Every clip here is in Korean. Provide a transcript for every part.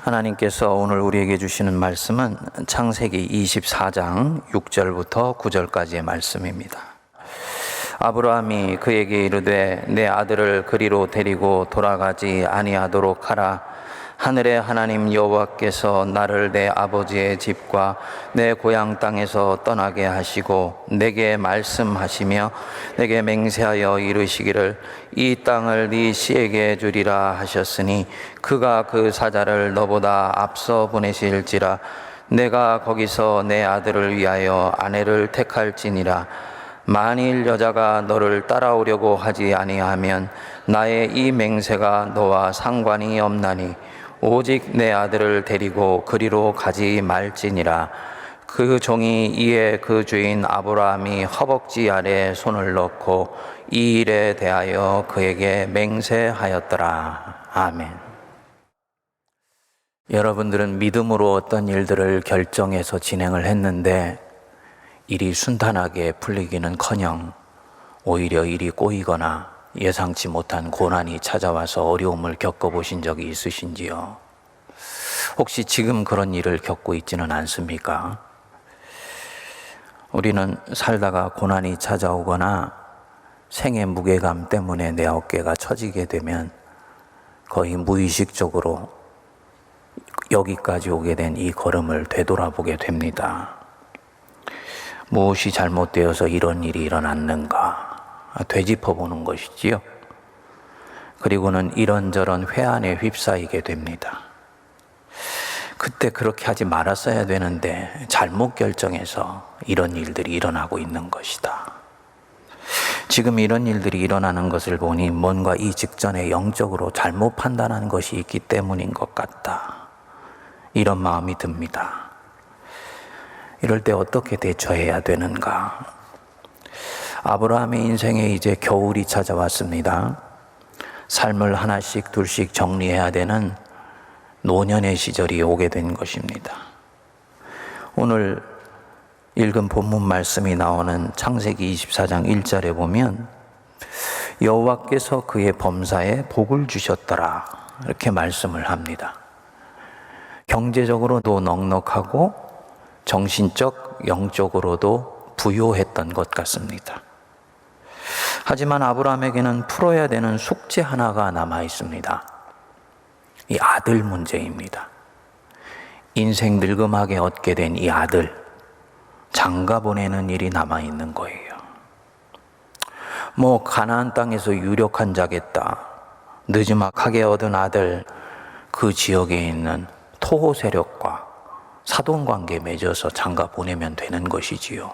하나님께서 오늘 우리에게 주시는 말씀은 창세기 24장 6절부터 9절까지의 말씀입니다. 아브라함이 그에게 이르되 내 아들을 그리로 데리고 돌아가지 아니하도록 하라. 하늘의 하나님 여호와께서 나를 내 아버지의 집과 내 고향 땅에서 떠나게 하시고 내게 말씀하시며 내게 맹세하여 이르시기를 이 땅을 네 씨에게 주리라 하셨으니 그가 그 사자를 너보다 앞서 보내실지라. 내가 거기서 내 아들을 위하여 아내를 택할지니라. 만일 여자가 너를 따라오려고 하지 아니하면 나의 이 맹세가 너와 상관이 없나니 오직 내 아들을 데리고 그리로 가지 말지니라. 그 종이 이에 그 주인 아브라함이 허벅지 아래 손을 넣고 이 일에 대하여 그에게 맹세하였더라. 아멘. 여러분들은 믿음으로 어떤 일들을 결정해서 진행을 했는데 일이 순탄하게 풀리기는커녕 오히려 일이 꼬이거나 예상치 못한 고난이 찾아와서 어려움을 겪어보신 적이 있으신지요? 혹시 지금 그런 일을 겪고 있지는 않습니까? 우리는 살다가 고난이 찾아오거나 생의 무게감 때문에 내 어깨가 처지게 되면 거의 무의식적으로 여기까지 오게 된 이 걸음을 되돌아보게 됩니다. 무엇이 잘못되어서 이런 일이 일어났는가 되짚어보는 것이지요. 그리고는 이런저런 회한에 휩싸이게 됩니다. 그때 그렇게 하지 말았어야 되는데 잘못 결정해서 이런 일들이 일어나고 있는 것이다. 지금 이런 일들이 일어나는 것을 보니 뭔가 이 직전에 영적으로 잘못 판단한 것이 있기 때문인 것 같다. 이런 마음이 듭니다. 이럴 때 어떻게 대처해야 되는가? 아브라함의 인생에 이제 겨울이 찾아왔습니다. 삶을 하나씩 둘씩 정리해야 되는 노년의 시절이 오게 된 것입니다. 오늘 읽은 본문 말씀이 나오는 창세기 24장 1절에 보면 여호와께서 그의 범사에 복을 주셨더라 이렇게 말씀을 합니다. 경제적으로도 넉넉하고 정신적, 영적으로도 부요했던 것 같습니다. 하지만 아브라함에게는 풀어야 되는 숙제 하나가 남아 있습니다. 이 아들 문제입니다. 인생 늙음하게 얻게 된 이 아들, 장가 보내는 일이 남아 있는 거예요. 가나안 땅에서 유력한 자겠다. 느지막하게 얻은 아들, 그 지역에 있는 토호 세력과 사돈관계 맺어서 장가 보내면 되는 것이지요.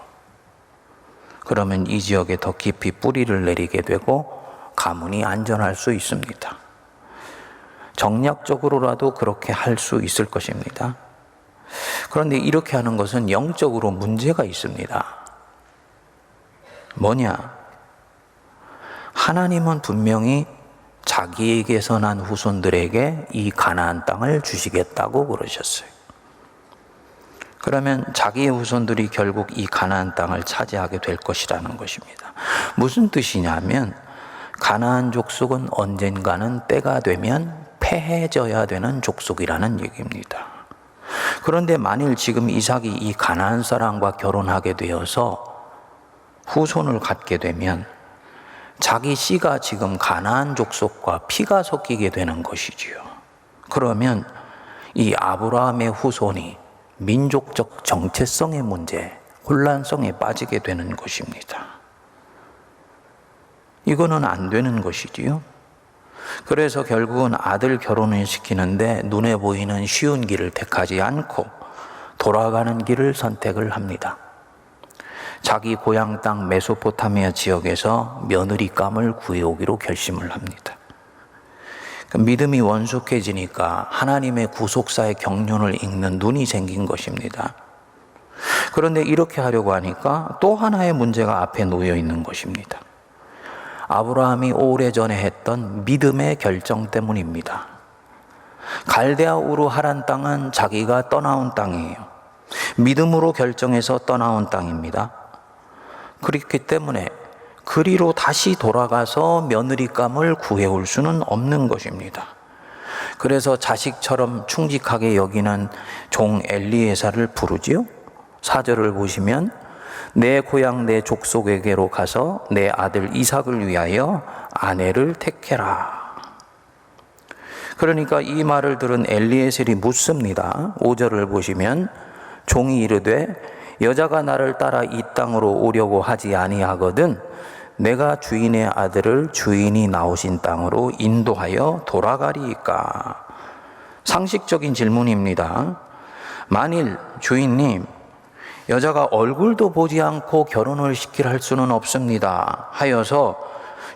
그러면 이 지역에 더 깊이 뿌리를 내리게 되고 가문이 안전할 수 있습니다. 정략적으로라도 그렇게 할 수 있을 것입니다. 그런데 이렇게 하는 것은 영적으로 문제가 있습니다. 뭐냐? 하나님은 분명히 자기에게서 난 후손들에게 이 가나안 땅을 주시겠다고 그러셨어요. 그러면 자기의 후손들이 결국 이 가나안 땅을 차지하게 될 것이라는 것입니다. 무슨 뜻이냐면 가나안 족속은 언젠가는 때가 되면 패해져야 되는 족속이라는 얘기입니다. 그런데 만일 지금 이삭이 이 가나안 사람과 결혼하게 되어서 후손을 갖게 되면 자기 씨가 지금 가나안 족속과 피가 섞이게 되는 것이지요. 그러면 이 아브라함의 후손이 민족적 정체성의 문제, 혼란성에 빠지게 되는 것입니다. 이거는 안 되는 것이지요. 그래서 결국은 아들 결혼을 시키는데 눈에 보이는 쉬운 길을 택하지 않고 돌아가는 길을 선택을 합니다. 자기 고향 땅 메소포타미아 지역에서 며느리감을 구해오기로 결심을 합니다. 믿음이 원숙해지니까 하나님의 구속사의 경륜을 읽는 눈이 생긴 것입니다. 그런데 이렇게 하려고 하니까 또 하나의 문제가 앞에 놓여 있는 것입니다. 아브라함이 오래전에 했던 믿음의 결정 때문입니다. 갈대아 우르 하란 땅은 자기가 떠나온 땅이에요. 믿음으로 결정해서 떠나온 땅입니다. 그렇기 때문에 그리로 다시 돌아가서 며느리감을 구해올 수는 없는 것입니다. 그래서 자식처럼 충직하게 여기는 종 엘리에사를 부르지요. 4절을 보시면 내 고향 내 족속에게로 가서 내 아들 이삭을 위하여 아내를 택해라. 그러니까 이 말을 들은 엘리에셀이 묻습니다. 5절을 보시면 종이 이르되 여자가 나를 따라 이 땅으로 오려고 하지 아니하거든 내가 주인의 아들을 주인이 나오신 땅으로 인도하여 돌아가리이까. 상식적인 질문입니다. 만일 주인님, 여자가 얼굴도 보지 않고 결혼을 시키려 할 수는 없습니다 하여서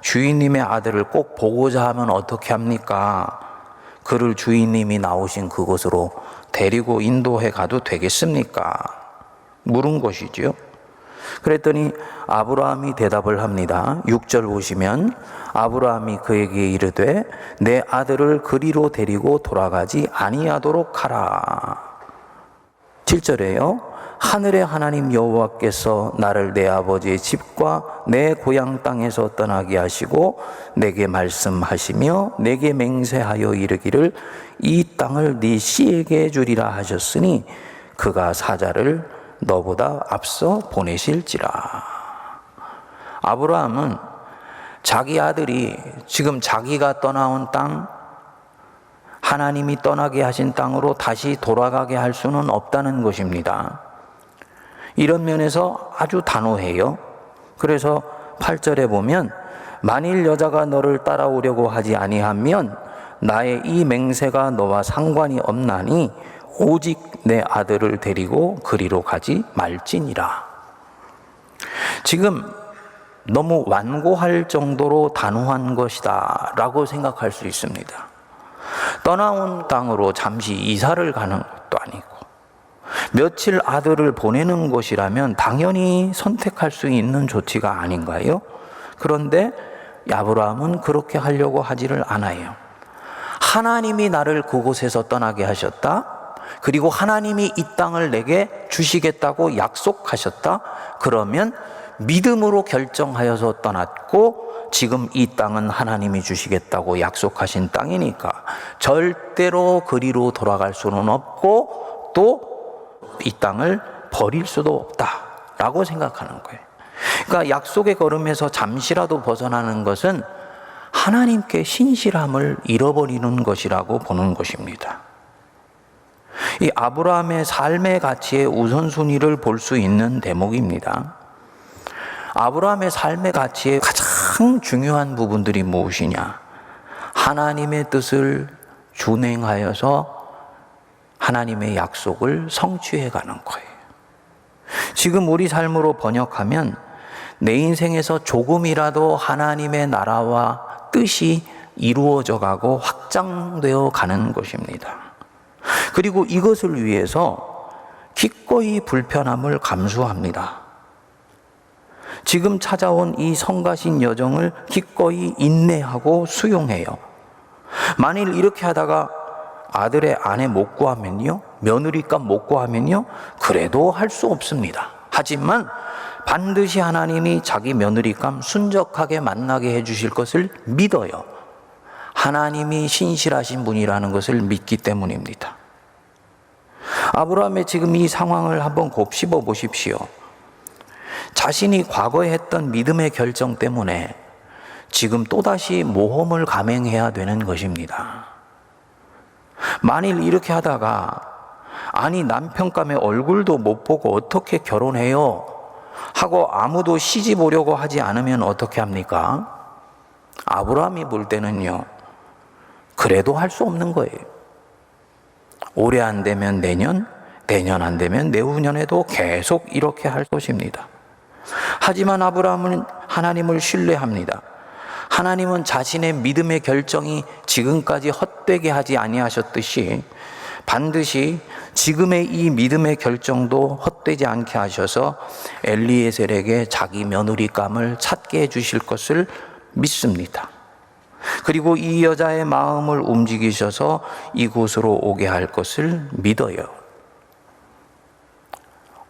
주인님의 아들을 꼭 보고자 하면 어떻게 합니까? 그를 주인님이 나오신 그곳으로 데리고 인도해 가도 되겠습니까? 물은 것이지요. 그랬더니 아브라함이 대답을 합니다. 6절 보시면 아브라함이 그에게 이르되 내 아들을 그리로 데리고 돌아가지 아니하도록 하라. 7절에요. 하늘의 하나님 여호와께서 나를 내 아버지의 집과 내 고향 땅에서 떠나게 하시고 내게 말씀하시며 내게 맹세하여 이르기를 이 땅을 네 씨에게 주리라 하셨으니 그가 사자를 너보다 앞서 보내실지라. 아브라함은 자기 아들이 지금 자기가 떠나온 땅, 하나님이 떠나게 하신 땅으로 다시 돌아가게 할 수는 없다는 것입니다. 이런 면에서 아주 단호해요. 그래서 8절에 보면 만일 여자가 너를 따라오려고 하지 아니하면 나의 이 맹세가 너와 상관이 없나니 오직 내 아들을 데리고 그리로 가지 말지니라. 지금 너무 완고할 정도로 단호한 것이다 라고 생각할 수 있습니다. 떠나온 땅으로 잠시 이사를 가는 것도 아니고 며칠 아들을 보내는 것이라면 당연히 선택할 수 있는 조치가 아닌가요? 그런데 아브라함은 그렇게 하려고 하지를 않아요. 하나님이 나를 그곳에서 떠나게 하셨다. 그리고 하나님이 이 땅을 내게 주시겠다고 약속하셨다. 그러면 믿음으로 결정하여서 떠났고 지금 이 땅은 하나님이 주시겠다고 약속하신 땅이니까 절대로 그리로 돌아갈 수는 없고 또 이 땅을 버릴 수도 없다라고 생각하는 거예요. 그러니까 약속의 걸음에서 잠시라도 벗어나는 것은 하나님께 신실함을 잃어버리는 것이라고 보는 것입니다. 이 아브라함의 삶의 가치의 우선순위를 볼 수 있는 대목입니다. 아브라함의 삶의 가치의 가장 중요한 부분들이 무엇이냐? 하나님의 뜻을 준행하여서 하나님의 약속을 성취해 가는 거예요. 지금 우리 삶으로 번역하면 내 인생에서 조금이라도 하나님의 나라와 뜻이 이루어져 가고 확장되어 가는 것입니다. 그리고 이것을 위해서 기꺼이 불편함을 감수합니다. 지금 찾아온 이 성가신 여정을 기꺼이 인내하고 수용해요. 만일 이렇게 하다가 아들의 아내 못 구하면요, 며느리감 못 구하면요, 그래도 할 수 없습니다. 하지만 반드시 하나님이 자기 며느리감 순적하게 만나게 해주실 것을 믿어요. 하나님이 신실하신 분이라는 것을 믿기 때문입니다. 아브라함의 지금 이 상황을 한번 곱씹어 보십시오. 자신이 과거에 했던 믿음의 결정 때문에 지금 또다시 모험을 감행해야 되는 것입니다. 만일 이렇게 하다가 아니 남편감의 얼굴도 못 보고 어떻게 결혼해요? 하고 아무도 시집 오려고 하지 않으면 어떻게 합니까? 아브라함이 볼 때는요, 그래도 할 수 없는 거예요. 올해 안 되면 내년, 내년 안 되면 내후년에도 계속 이렇게 할 것입니다. 하지만 아브라함은 하나님을 신뢰합니다. 하나님은 자신의 믿음의 결정이 지금까지 헛되게 하지 아니하셨듯이 반드시 지금의 이 믿음의 결정도 헛되지 않게 하셔서 엘리에셀에게 자기 며느리감을 찾게 해주실 것을 믿습니다. 그리고 이 여자의 마음을 움직이셔서 이곳으로 오게 할 것을 믿어요.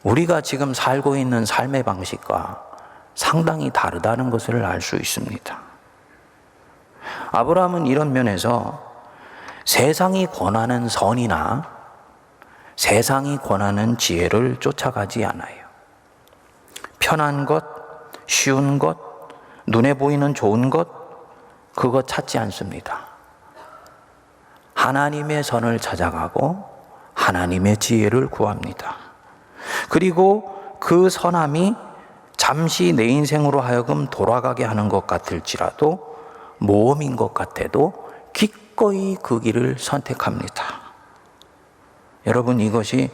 우리가 지금 살고 있는 삶의 방식과 상당히 다르다는 것을 알 수 있습니다. 아브라함은 이런 면에서 세상이 권하는 선이나 세상이 권하는 지혜를 쫓아가지 않아요. 편한 것, 쉬운 것, 눈에 보이는 좋은 것, 그거 찾지 않습니다. 하나님의 선을 찾아가고 하나님의 지혜를 구합니다. 그리고 그 선함이 잠시 내 인생으로 하여금 돌아가게 하는 것 같을지라도 모험인 것 같아도 기꺼이 그 길을 선택합니다. 여러분, 이것이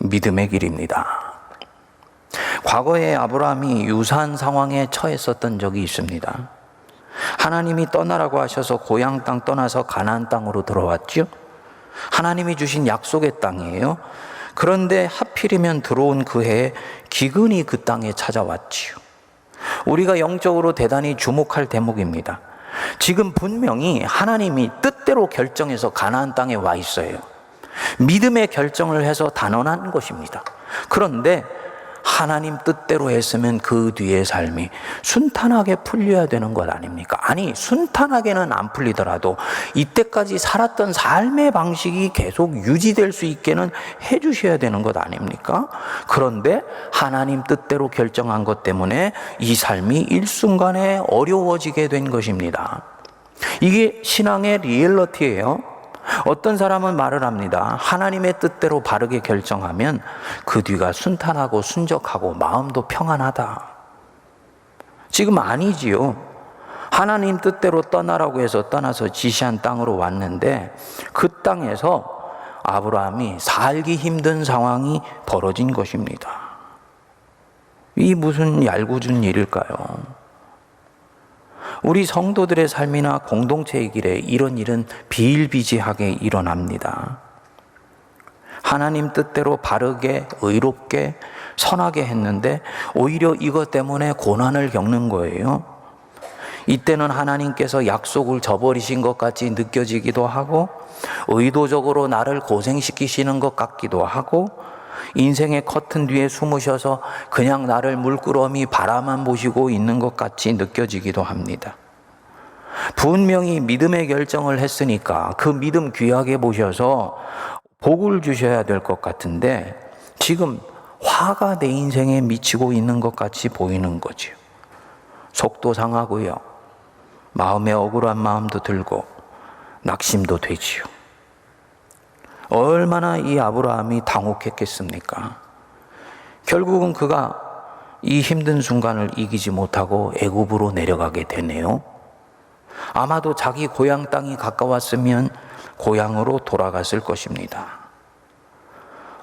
믿음의 길입니다. 과거에 아브라함이 유사한 상황에 처했었던 적이 있습니다. 하나님이 떠나라고 하셔서 고향 땅 떠나서 가나안 땅으로 들어왔죠. 하나님이 주신 약속의 땅이에요. 그런데 하필이면 들어온 그 해에 기근이 그 땅에 찾아왔지요. 우리가 영적으로 대단히 주목할 대목입니다. 지금 분명히 하나님이 뜻대로 결정해서 가나안 땅에 와 있어요. 믿음의 결정을 해서 단언한 것입니다. 그런데 하나님 뜻대로 했으면 그 뒤의 삶이 순탄하게 풀려야 되는 것 아닙니까? 아니, 순탄하게는 안 풀리더라도 이때까지 살았던 삶의 방식이 계속 유지될 수 있게는 해주셔야 되는 것 아닙니까? 그런데 하나님 뜻대로 결정한 것 때문에 이 삶이 일순간에 어려워지게 된 것입니다. 이게 신앙의 리얼리티예요. 어떤 사람은 말을 합니다. 하나님의 뜻대로 바르게 결정하면 그 뒤가 순탄하고 순적하고 마음도 평안하다. 지금 아니지요. 하나님 뜻대로 떠나라고 해서 떠나서 지시한 땅으로 왔는데 그 땅에서 아브라함이 살기 힘든 상황이 벌어진 것입니다. 이 무슨 얄궂은 일일까요? 우리 성도들의 삶이나 공동체의 길에 이런 일은 비일비재하게 일어납니다. 하나님 뜻대로 바르게, 의롭게, 선하게 했는데 오히려 이것 때문에 고난을 겪는 거예요. 이때는 하나님께서 약속을 저버리신 것 같이 느껴지기도 하고 의도적으로 나를 고생시키시는 것 같기도 하고 인생의 커튼 뒤에 숨으셔서 그냥 나를 물끄러미 바라만 보시고 있는 것 같이 느껴지기도 합니다. 분명히 믿음의 결정을 했으니까 그 믿음 귀하게 보셔서 복을 주셔야 될 것 같은데 지금 화가 내 인생에 미치고 있는 것 같이 보이는 거죠. 속도 상하고요. 마음에 억울한 마음도 들고 낙심도 되지요. 얼마나 이 아브라함이 당혹했겠습니까? 결국은 그가 이 힘든 순간을 이기지 못하고 애굽으로 내려가게 되네요. 아마도 자기 고향 땅이 가까웠으면 고향으로 돌아갔을 것입니다.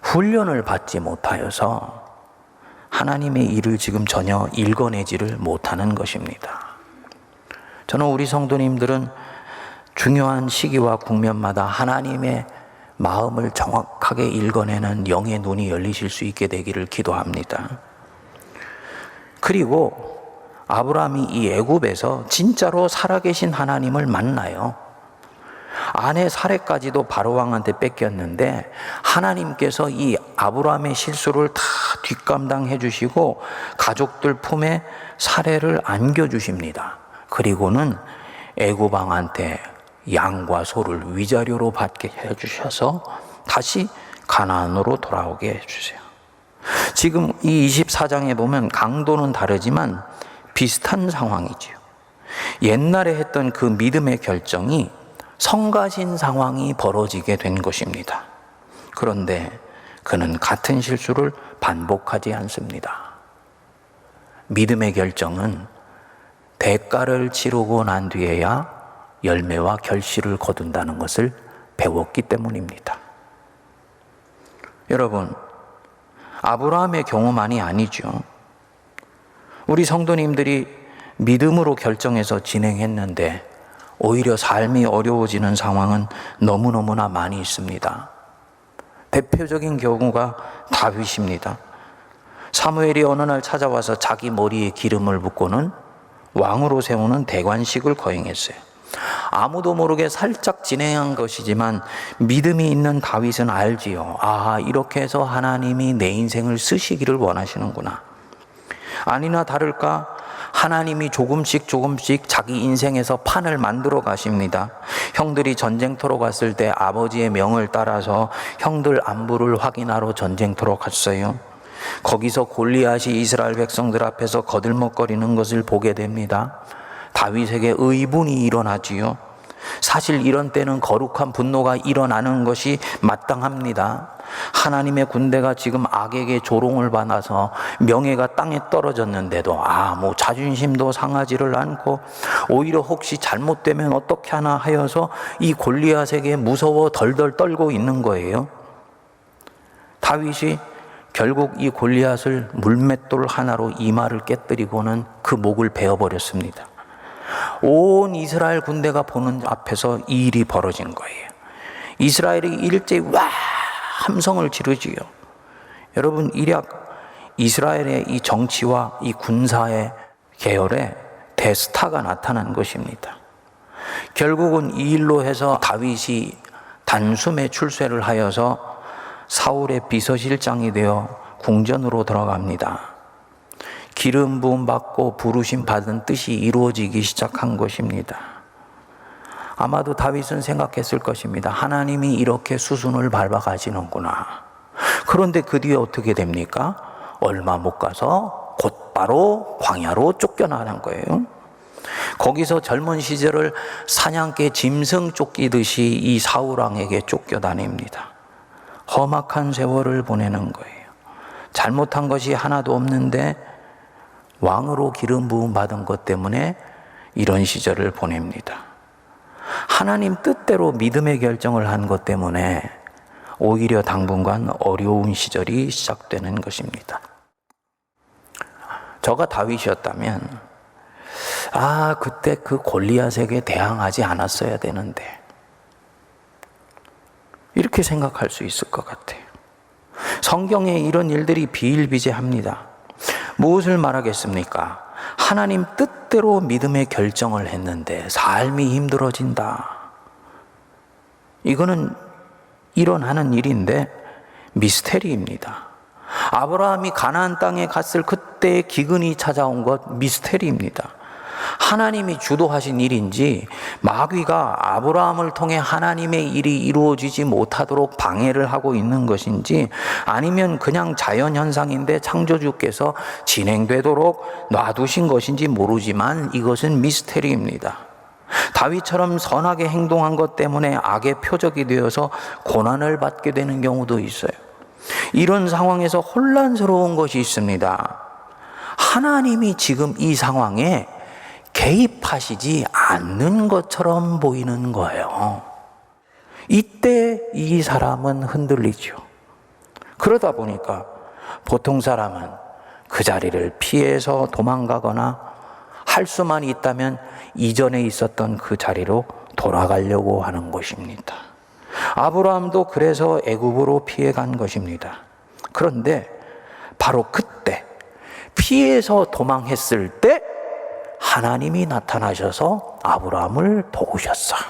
훈련을 받지 못하여서 하나님의 일을 지금 전혀 읽어내지를 못하는 것입니다. 저는 우리 성도님들은 중요한 시기와 국면마다 하나님의 마음을 정확하게 읽어내는 영의 눈이 열리실 수 있게 되기를 기도합니다. 그리고 아브라함이 이 애굽에서 진짜로 살아계신 하나님을 만나요. 아내 사례까지도 바로왕한테 뺏겼는데 하나님께서 이 아브라함의 실수를 다 뒷감당해 주시고 가족들 품에 사례를 안겨주십니다. 그리고는 애굽왕한테 양과 소를 위자료로 받게 해주셔서 다시 가나안으로 돌아오게 해주세요. 지금 이 24장에 보면 강도는 다르지만 비슷한 상황이지요. 옛날에 했던 그 믿음의 결정이 성가신 상황이 벌어지게 된 것입니다. 그런데 그는 같은 실수를 반복하지 않습니다. 믿음의 결정은 대가를 치르고 난 뒤에야 열매와 결실을 거둔다는 것을 배웠기 때문입니다. 여러분, 아브라함의 경우만이 아니죠. 우리 성도님들이 믿음으로 결정해서 진행했는데 오히려 삶이 어려워지는 상황은 너무너무나 많이 있습니다. 대표적인 경우가 다윗입니다. 사무엘이 어느 날 찾아와서 자기 머리에 기름을 붓고는 왕으로 세우는 대관식을 거행했어요. 아무도 모르게 살짝 진행한 것이지만 믿음이 있는 다윗은 알지요. 아, 이렇게 해서 하나님이 내 인생을 쓰시기를 원하시는구나. 아니나 다를까 하나님이 조금씩 자기 인생에서 판을 만들어 가십니다. 형들이 전쟁터로 갔을 때 아버지의 명을 따라서 형들 안부를 확인하러 전쟁터로 갔어요. 거기서 골리앗이 이스라엘 백성들 앞에서 거들먹거리는 것을 보게 됩니다. 다윗에게 의분이 일어나지요. 사실 이런 때는 거룩한 분노가 일어나는 것이 마땅합니다. 하나님의 군대가 지금 악에게 조롱을 받아서 명예가 땅에 떨어졌는데도 자존심도 상하지를 않고 오히려 혹시 잘못되면 어떻게 하나 하여서 이 골리앗에게 무서워 덜덜 떨고 있는 거예요. 다윗이 결국 이 골리앗을 물맷돌 하나로 이마를 깨뜨리고는 그 목을 베어버렸습니다. 온 이스라엘 군대가 보는 앞에서 이 일이 벌어진 거예요. 이스라엘이 일제히 함성을 지르지요. 여러분, 이스라엘의 이 정치와 이 군사의 계열에 대스타가 나타난 것입니다. 결국은 이 일로 해서 다윗이 단숨에 출세를 하여서 사울의 비서실장이 되어 궁전으로 들어갑니다. 기름 부음 받고 부르심 받은 뜻이 이루어지기 시작한 것입니다. 아마도 다윗은 생각했을 것입니다. 하나님이 이렇게 수순을 밟아가시는구나. 그런데 그 뒤에 어떻게 됩니까? 얼마 못 가서 곧바로 광야로 쫓겨나는 거예요. 거기서 젊은 시절을 사냥개 짐승 쫓기듯이 이 사울왕에게 쫓겨다닙니다. 험악한 세월을 보내는 거예요. 잘못한 것이 하나도 없는데 왕으로 기름 부음 받은 것 때문에 이런 시절을 보냅니다. 하나님 뜻대로 믿음의 결정을 한 것 때문에 오히려 당분간 어려운 시절이 시작되는 것입니다. 저가 다윗이었다면 그때 그 골리앗에게 대항하지 않았어야 되는데 이렇게 생각할 수 있을 것 같아요. 성경에 이런 일들이 비일비재합니다. 무엇을 말하겠습니까? 하나님 뜻대로 믿음의 결정을 했는데 삶이 힘들어진다. 이거는 일어나는 일인데 미스테리입니다. 아브라함이 가나안 땅에 갔을 그때 기근이 찾아온 것 미스테리입니다. 하나님이 주도하신 일인지 마귀가 아브라함을 통해 하나님의 일이 이루어지지 못하도록 방해를 하고 있는 것인지 아니면 그냥 자연현상인데 창조주께서 진행되도록 놔두신 것인지 모르지만 이것은 미스테리입니다. 다윗처럼 선하게 행동한 것 때문에 악의 표적이 되어서 고난을 받게 되는 경우도 있어요. 이런 상황에서 혼란스러운 것이 있습니다. 하나님이 지금 이 상황에 개입하시지 않는 것처럼 보이는 거예요. 이때 이 사람은 흔들리죠. 그러다 보니까 보통 사람은 그 자리를 피해서 도망가거나 할 수만 있다면 이전에 있었던 그 자리로 돌아가려고 하는 것입니다. 아브라함도 그래서 애굽으로 피해간 것입니다. 그런데 바로 그때 피해서 도망했을 때 하나님이 나타나셔서 아브라함을 도우셨어요.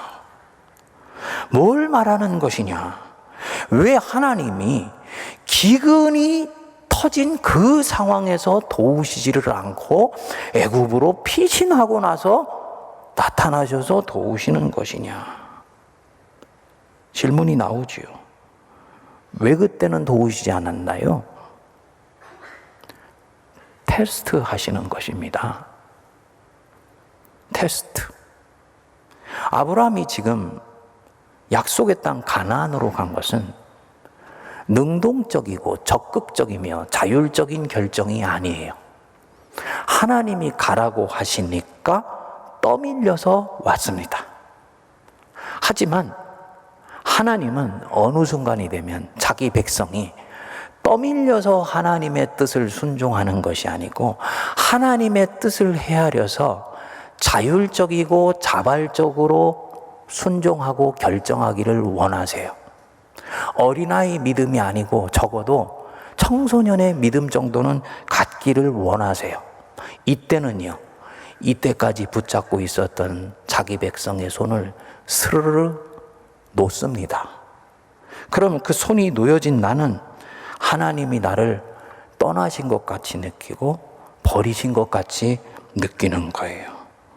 뭘 말하는 것이냐? 왜 하나님이 기근이 터진 그 상황에서 도우시지를 않고 애굽으로 피신하고 나서 나타나셔서 도우시는 것이냐? 질문이 나오지요. 왜 그때는 도우시지 않았나요? 테스트 하시는 것입니다. 테스트. 아브라함이 지금 약속의 땅 가나안으로 간 것은 능동적이고 적극적이며 자율적인 결정이 아니에요. 하나님이 가라고 하시니까 떠밀려서 왔습니다. 하지만 하나님은 어느 순간이 되면 자기 백성이 떠밀려서 하나님의 뜻을 순종하는 것이 아니고 하나님의 뜻을 헤아려서 자율적이고 자발적으로 순종하고 결정하기를 원하세요. 어린아이 믿음이 아니고 적어도 청소년의 믿음 정도는 갖기를 원하세요. 이때는요, 이때까지 붙잡고 있었던 자기 백성의 손을 스르르 놓습니다. 그럼 그 손이 놓여진 나는 하나님이 나를 떠나신 것 같이 느끼고 버리신 것 같이 느끼는 거예요.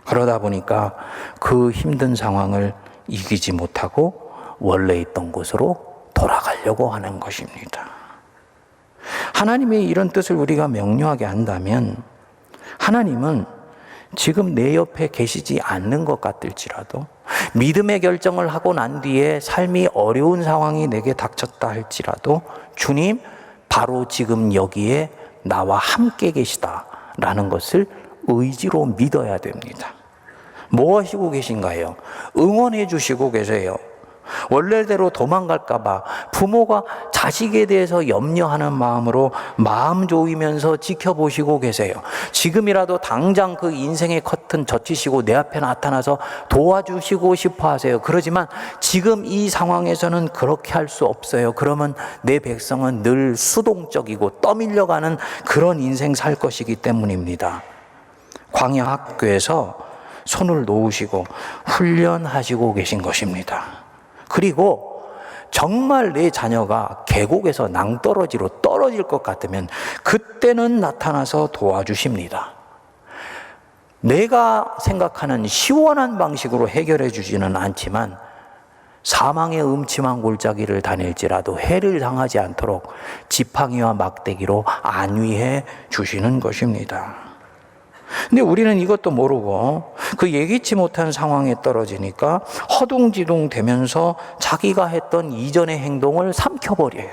그러다 보니까 그 힘든 상황을 이기지 못하고 원래 있던 곳으로 돌아가려고 하는 것입니다. 하나님의 이런 뜻을 우리가 명료하게 한다면 하나님은 지금 내 옆에 계시지 않는 것 같을지라도, 믿음의 결정을 하고 난 뒤에 삶이 어려운 상황이 내게 닥쳤다 할지라도 주님 바로 지금 여기에 나와 함께 계시다라는 것을 의지로 믿어야 됩니다. 뭐 하시고 계신가요? 응원해 주시고 계세요. 원래대로 도망갈까 봐 부모가 자식에 대해서 염려하는 마음으로 마음 조이면서 지켜보시고 계세요. 지금이라도 당장 그 인생의 커튼 젖히시고 내 앞에 나타나서 도와주시고 싶어 하세요. 그러지만 지금 이 상황에서는 그렇게 할 수 없어요. 그러면 내 백성은 늘 수동적이고 떠밀려가는 그런 인생 살 것이기 때문입니다. 광야 학교에서 손을 놓으시고 훈련하시고 계신 것입니다. 그리고 정말 내 자녀가 계곡에서 낭떠러지로 떨어질 것 같으면 그때는 나타나서 도와주십니다. 내가 생각하는 시원한 방식으로 해결해 주지는 않지만 사망의 음침한 골짜기를 다닐지라도 해를 당하지 않도록 지팡이와 막대기로 안위해 주시는 것입니다. 근데 우리는 이것도 모르고 그 예기치 못한 상황에 떨어지니까 허둥지둥 되면서 자기가 했던 이전의 행동을 삼켜버려요.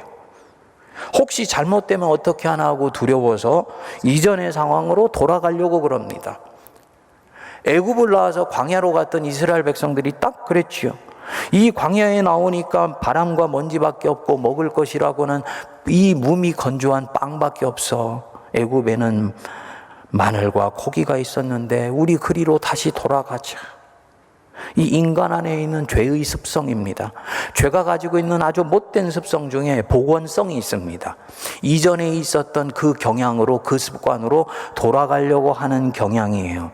혹시 잘못되면 어떻게 하나 하고 두려워서 이전의 상황으로 돌아가려고 그럽니다. 애굽을 나와서 광야로 갔던 이스라엘 백성들이 딱 그랬지요. 이 광야에 나오니까 바람과 먼지밖에 없고 먹을 것이라고는 이 몸이 건조한 빵밖에 없어. 애굽에는 마늘과 고기가 있었는데 우리 그리로 다시 돌아가자. 이 인간 안에 있는 죄의 습성입니다. 죄가 가지고 있는 아주 못된 습성 중에 복원성이 있습니다. 이전에 있었던 그 경향으로, 그 습관으로 돌아가려고 하는 경향이에요.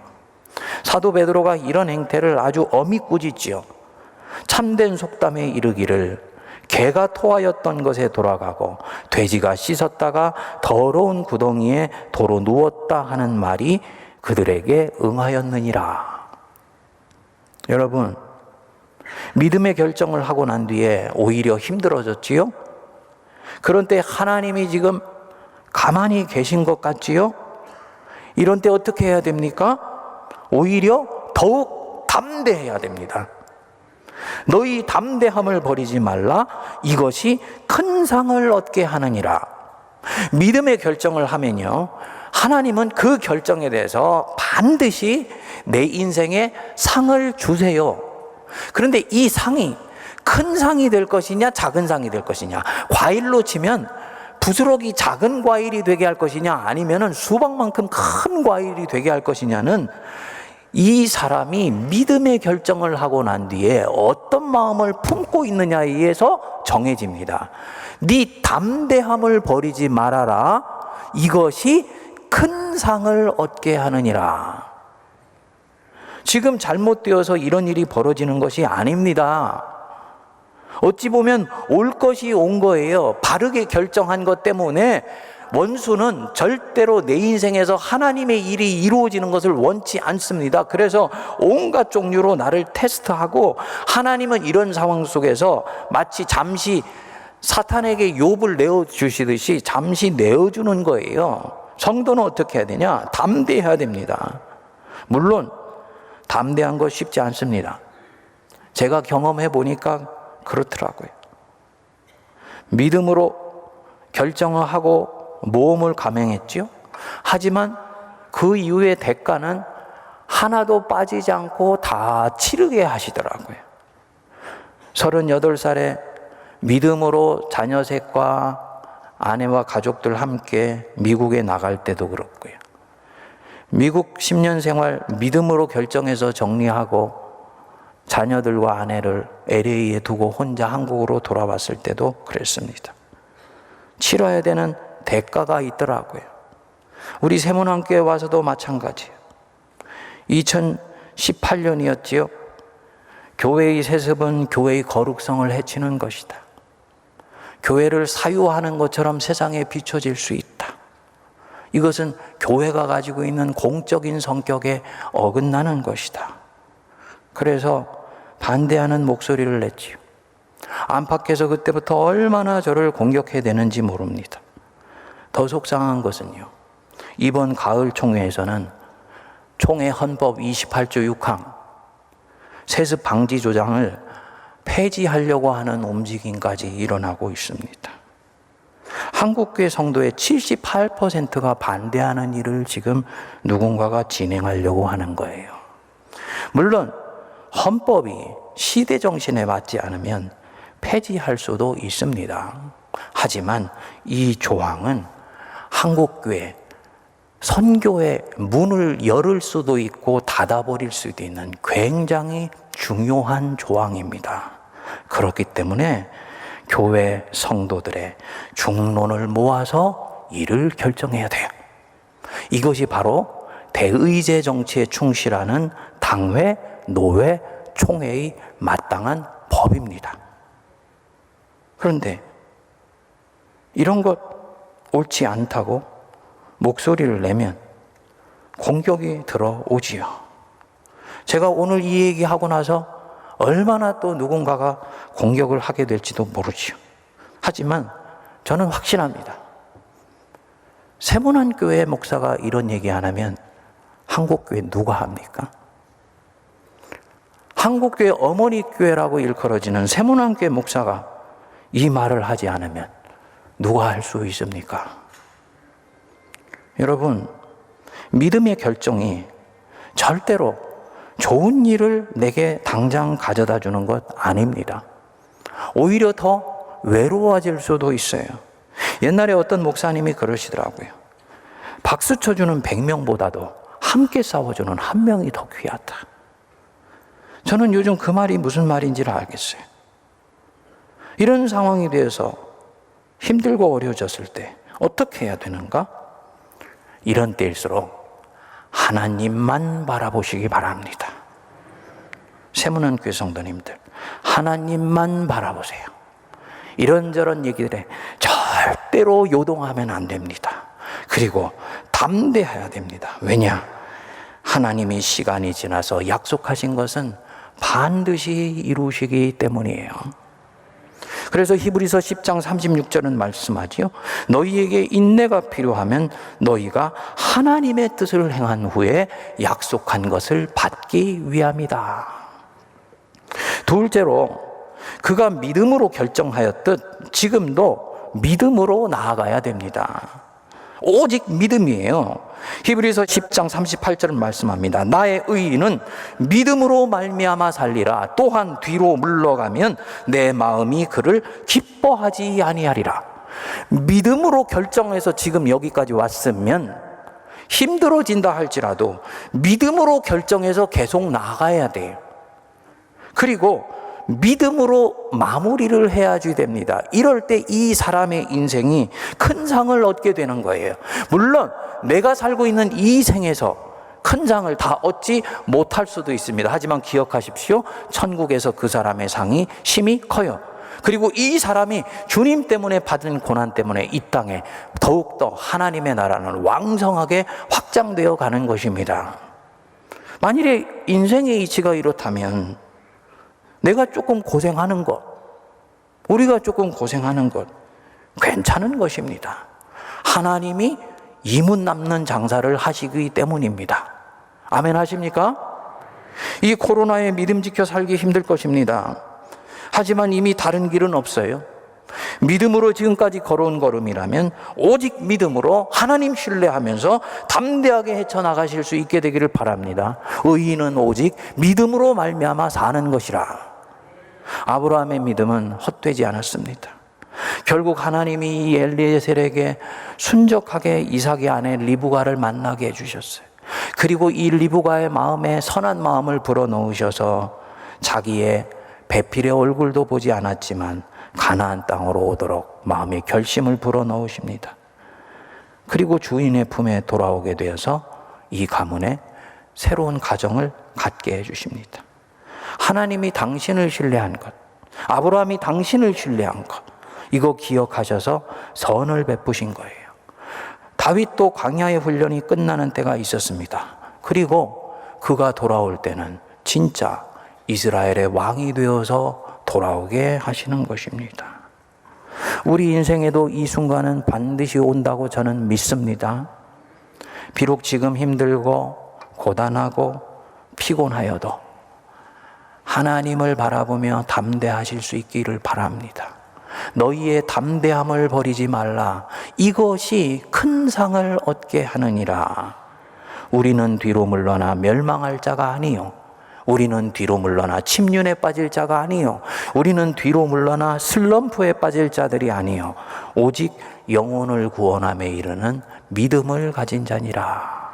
사도 베드로가 이런 행태를 아주 엄히 꾸짖지요. 참된 속담에 이르기를 개가 토하였던 것에 돌아가고 돼지가 씻었다가 더러운 구덩이에 도로 누웠다 하는 말이 그들에게 응하였느니라. 여러분, 믿음의 결정을 하고 난 뒤에 오히려 힘들어졌지요? 그런 때 하나님이 지금 가만히 계신 것 같지요? 이런 때 어떻게 해야 됩니까? 오히려 더욱 담대해야 됩니다. 너희 담대함을 버리지 말라. 이것이 큰 상을 얻게 하느니라. 믿음의 결정을 하면요, 하나님은 그 결정에 대해서 반드시 내 인생에 상을 주세요. 그런데 이 상이 큰 상이 될 것이냐 작은 상이 될 것이냐, 과일로 치면 부스러기 작은 과일이 되게 할 것이냐 아니면 수박만큼 큰 과일이 되게 할 것이냐는 이 사람이 믿음의 결정을 하고 난 뒤에 어떤 마음을 품고 있느냐에 의해서 정해집니다. 네 담대함을 버리지 말아라. 이것이 큰 상을 얻게 하느니라. 지금 잘못되어서 이런 일이 벌어지는 것이 아닙니다. 어찌 보면 올 것이 온 거예요. 바르게 결정한 것 때문에 원수는 절대로 내 인생에서 하나님의 일이 이루어지는 것을 원치 않습니다. 그래서 온갖 종류로 나를 테스트하고, 하나님은 이런 상황 속에서 마치 잠시 사탄에게 욥을 내어주시듯이 잠시 내어주는 거예요. 성도는 어떻게 해야 되냐? 담대해야 됩니다. 물론 담대한 거 쉽지 않습니다. 제가 경험해 보니까 그렇더라고요. 믿음으로 결정을 하고 모험을 감행했죠. 하지만 그 이후의 대가는 하나도 빠지지 않고 다 치르게 하시더라고요. 38살에 믿음으로 자녀 셋과 아내와 가족들 함께 미국에 나갈 때도 그렇고요. 미국 10년 생활 믿음으로 결정해서 정리하고 자녀들과 아내를 LA에 두고 혼자 한국으로 돌아왔을 때도 그랬습니다. 치러야 되는 대가가 있더라고요. 우리 세문안교회 와서도 마찬가지예요. 2018년이었지요. 교회의 세습은 교회의 거룩성을 해치는 것이다. 교회를 사유하는 것처럼 세상에 비춰질 수 있다. 이것은 교회가 가지고 있는 공적인 성격에 어긋나는 것이다. 그래서 반대하는 목소리를 냈지요. 안팎에서 그때부터 얼마나 저를 공격해대는지 모릅니다. 더 속상한 것은요, 이번 가을 총회에서는 총회 헌법 28조 6항 세습 방지 조장을 폐지하려고 하는 움직임까지 일어나고 있습니다. 한국교회 성도의 78%가 반대하는 일을 지금 누군가가 진행하려고 하는 거예요. 물론 헌법이 시대 정신에 맞지 않으면 폐지할 수도 있습니다. 하지만 이 조항은 한국교회 선교의 문을 열을 수도 있고 닫아버릴 수도 있는 굉장히 중요한 조항입니다. 그렇기 때문에 교회 성도들의 중론을 모아서 이를 결정해야 돼요. 이것이 바로 대의제 정치에 충실하는 당회, 노회, 총회의 마땅한 법입니다. 그런데 이런 것 옳지 않다고 목소리를 내면 공격이 들어오지요. 제가 오늘 이 얘기하고 나서 얼마나 또 누군가가 공격을 하게 될지도 모르지요. 하지만 저는 확신합니다. 세문안교회 목사가 이런 얘기 안 하면 한국교회 누가 합니까? 한국교회 어머니 교회라고 일컬어지는 세문안교회 목사가 이 말을 하지 않으면 누가 할 수 있습니까? 여러분, 믿음의 결정이 절대로 좋은 일을 내게 당장 가져다 주는 것 아닙니다. 오히려 더 외로워질 수도 있어요. 옛날에 어떤 목사님이 그러시더라고요. 박수 쳐주는 100명보다도 함께 싸워주는 한 명이 더 귀하다. 저는 요즘 그 말이 무슨 말인지를 알겠어요. 이런 상황이 되어서 힘들고 어려워졌을 때 어떻게 해야 되는가? 이런 때일수록 하나님만 바라보시기 바랍니다. 세문안교회 성도님들, 하나님만 바라보세요. 이런저런 얘기들에 절대로 요동하면 안 됩니다. 그리고 담대해야 됩니다. 왜냐? 하나님이 시간이 지나서 약속하신 것은 반드시 이루시기 때문이에요. 그래서 히브리서 10장 36절은 말씀하지요. 너희에게 인내가 필요하면 너희가 하나님의 뜻을 행한 후에 약속한 것을 받기 위함이다. 둘째로 그가 믿음으로 결정하였듯 지금도 믿음으로 나아가야 됩니다. 오직 믿음이에요. 히브리서 10장 38절은 말씀합니다. 나의 의인은 믿음으로 말미암아 살리라. 또한 뒤로 물러가면 내 마음이 그를 기뻐하지 아니하리라. 믿음으로 결정해서 지금 여기까지 왔으면 힘들어진다 할지라도 믿음으로 결정해서 계속 나아가야 돼요. 그리고 믿음으로 마무리를 해야지 됩니다. 이럴 때 이 사람의 인생이 큰 상을 얻게 되는 거예요. 물론 내가 살고 있는 이 생에서 큰 상을 다 얻지 못할 수도 있습니다. 하지만 기억하십시오. 천국에서 그 사람의 상이 심히 커요. 그리고 이 사람이 주님 때문에 받은 고난 때문에 이 땅에 더욱더 하나님의 나라는 왕성하게 확장되어 가는 것입니다. 만일에 인생의 이치가 이렇다면 내가 조금 고생하는 것, 우리가 조금 고생하는 것 괜찮은 것입니다. 하나님이 이문 남는 장사를 하시기 때문입니다. 아멘 하십니까? 이 코로나에 믿음 지켜 살기 힘들 것입니다. 하지만 이미 다른 길은 없어요. 믿음으로 지금까지 걸어온 걸음이라면 오직 믿음으로 하나님 신뢰하면서 담대하게 헤쳐나가실 수 있게 되기를 바랍니다. 의인은 오직 믿음으로 말미암아 사는 것이라. 아브라함의 믿음은 헛되지 않았습니다. 결국 하나님이 이 엘리에셀에게 순적하게 이삭의 아내 리브가를 만나게 해주셨어요. 그리고 이 리브가의 마음에 선한 마음을 불어넣으셔서 자기의 배필의 얼굴도 보지 않았지만 가나안 땅으로 오도록 마음의 결심을 불어넣으십니다. 그리고 주인의 품에 돌아오게 되어서 이 가문에 새로운 가정을 갖게 해주십니다. 하나님이 당신을 신뢰한 것, 아브라함이 당신을 신뢰한 것, 이거 기억하셔서 선을 베푸신 거예요. 다윗도 광야의 훈련이 끝나는 때가 있었습니다. 그리고 그가 돌아올 때는 진짜 이스라엘의 왕이 되어서 돌아오게 하시는 것입니다. 우리 인생에도 이 순간은 반드시 온다고 저는 믿습니다. 비록 지금 힘들고 고단하고 피곤하여도 하나님을 바라보며 담대하실 수 있기를 바랍니다. 너희의 담대함을 버리지 말라. 이것이 큰 상을 얻게 하느니라. 우리는 뒤로 물러나 멸망할 자가 아니요, 우리는 뒤로 물러나 침륜에 빠질 자가 아니요, 우리는 뒤로 물러나 슬럼프에 빠질 자들이 아니요, 오직 영혼을 구원함에 이르는 믿음을 가진 자니라.